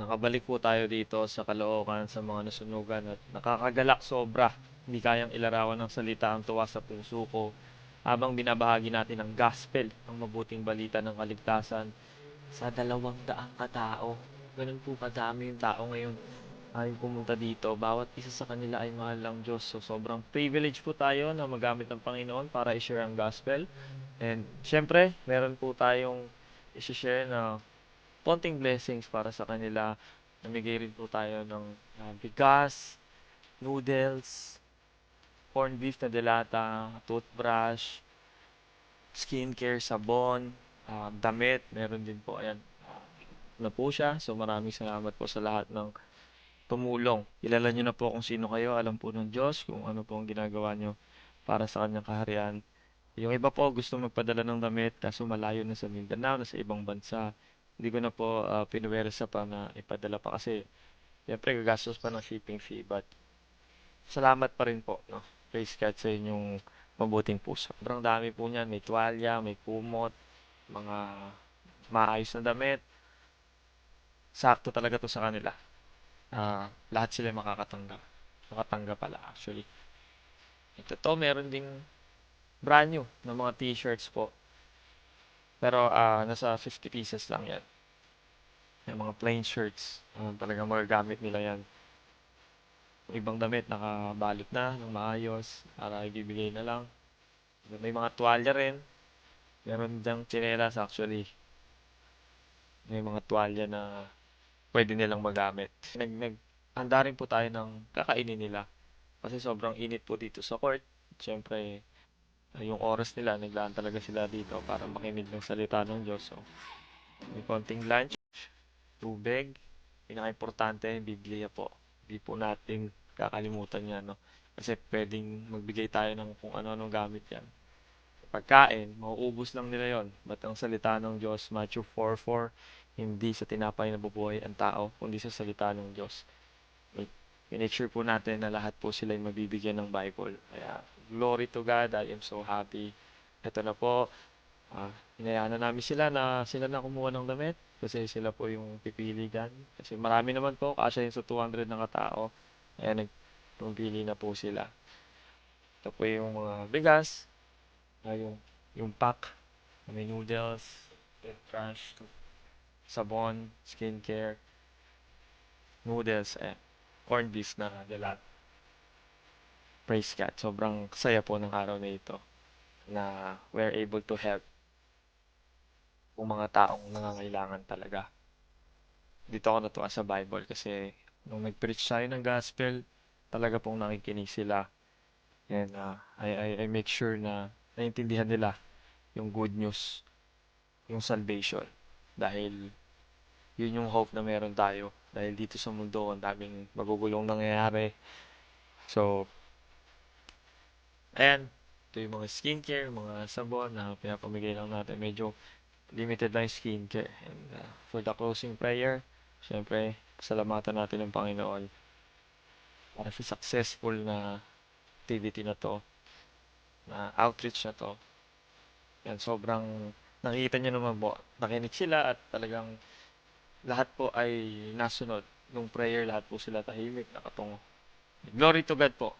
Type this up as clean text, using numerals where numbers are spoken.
nakabalik po tayo dito sa Caloocan sa mga nasunugan at nakakagalak sobra. Hindi kayang ilarawan ng salita ang tuwa sa puso ko habang binabahagi natin ang gospel, ang mabuting balita ng kaligtasan sa 200 katao. Ganun po kadami yung tao ngayon ay pumunta dito. Bawat isa sa kanila ay mahal ng Diyos. So sobrang privilege po tayo na magamit ng Panginoon para i-share ang gospel. And syempre, meron po tayong i-share na konting blessings para sa kanila. Namigay rin po tayo ng bigas, noodles, corned beef na delata, toothbrush, skincare, sabon, damit. Meron din po. Ayan. Na po siya. So maraming salamat po sa lahat ng tumulong. Kilala nyo na po kung sino kayo. Alam po ng Diyos kung ano po ang ginagawa nyo para sa kanyang kaharian. Yung iba po gusto magpadala ng damit kaso malayo na sa Mindanao, na sa ibang bansa. Hindi ko na po pinuwersa pa na ipadala pa kasi siyempre gagastos pa ng shipping fee, but salamat pa rin po, no? Praise God sa inyong mabuting puso. Sobrang dami po niyan. May tuwalya, may kumot, mga maayos na damit. Sakto talaga to sa kanila. Lahat sila makakatanggap. Makatanggap pala actually. Ito to, meron ding brand new na mga t-shirts po. Pero nasa 50 pieces lang yan. Yung mga plain shirts. Talagang magagamit nila yan. Yung ibang damit nakabalot na ng maayos para ibibigay na lang. May mga tuwalya rin. Meron diyang tsinelas actually. May mga tuwalya na pwede nilang magamit. Handa rin po tayo ng kakainin nila. Kasi sobrang init po dito sa court. Siyempre, yung oras nila, naglaan talaga sila dito para makinig ng salita ng Diyos. So, may konting lunch, tubig, pinaka-importante, Biblia po. Hindi po natin kakalimutan yan, no? Kasi pwedeng magbigay tayo ng kung ano-anong gamit yan. Pagkain, mauubos lang nila yon. But ang salita ng Diyos, Matthew 4:4, hindi sa tinapay na bubuhay ang tao, kundi sa salita ng Diyos. Make sure po natin na lahat po sila ay mabibigyan ng Bible. Kaya, glory to God, I am so happy. Ito na po, hinayaan na namin sila na kumuha ng damit kasi sila po yung pipili dyan. Kasi marami naman po, kasya yung sa 200 na katao. Kaya nagpumili na po sila. Ito po yung mga bigas, yung pack, may noodles, toothbrush, sabon, skincare, noodles, corned beef na dalat. Praise God. Sobrang saya po ng araw na ito na we're able to help yung mga taong nangangailangan talaga. Dito ako natuwa sa Bible kasi nung nag-preach tayo ng gospel, talaga pong nakikinig sila. And I make sure na naiintindihan nila yung good news, yung salvation. Dahil yun yung hope na meron tayo. Dahil dito sa mundo, ang daming magugulong nangyayari. So, ayan. Ito yung mga skincare, mga sabon na pinapamigay lang natin. Medyo limited lang yung skincare. And for the closing prayer, syempre, pasalamatan natin ng Panginoon para sa successful na activity na to, na outreach na to. Yan, sobrang nakikita nyo naman po, nakinig sila at talagang lahat po ay nasunod. Nung prayer, lahat po sila tahimik, nakatungo. Glory to God po.